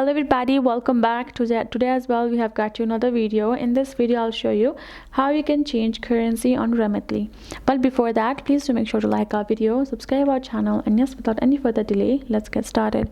Hello everybody, welcome back to today as well. We have got you another video. In this video I'll show you how you can change currency on Remitly. But before that, please do make sure to like our video, subscribe our channel, and yes, without any further delay, let's get started.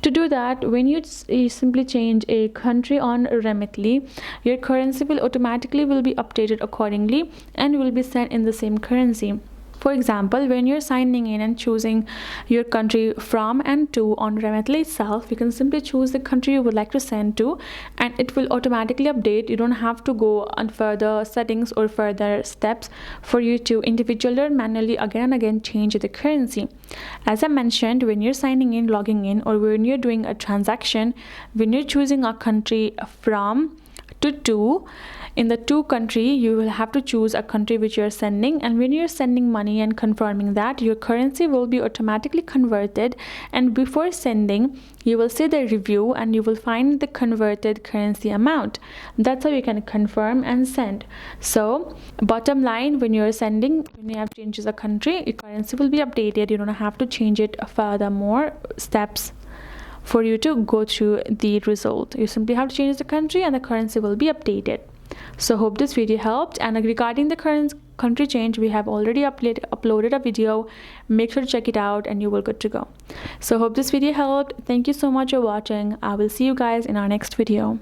To do that, when you simply change a country on Remitly, your currency will automatically be updated accordingly and will be sent in the same currency. For example, when you're signing in and choosing your country from and to on Remitly itself, you can simply choose the country you would like to send to and it will automatically update. You don't have to go on further settings or further steps for you to individually or manually again and again change the currency. As I mentioned, when you're signing in, logging in, or when you're doing a transaction, when you're choosing a country from to in the to country, you will have to choose a country which you're sending, and when you're sending money and confirming that, your currency will be automatically converted, and before sending you will see the review and you will find the converted currency amount. That's how you can confirm and send. So bottom line, when you're sending, when you have changes a country, your currency will be updated. You don't have to change it further more steps for you to go through the result. You simply have to change the country and the currency will be updated. So hope this video helped, and regarding the current country change, we have already uploaded a video. Make sure to check it out and you will good to go. So hope this video helped. Thank you so much for watching. I will see you guys in our next video.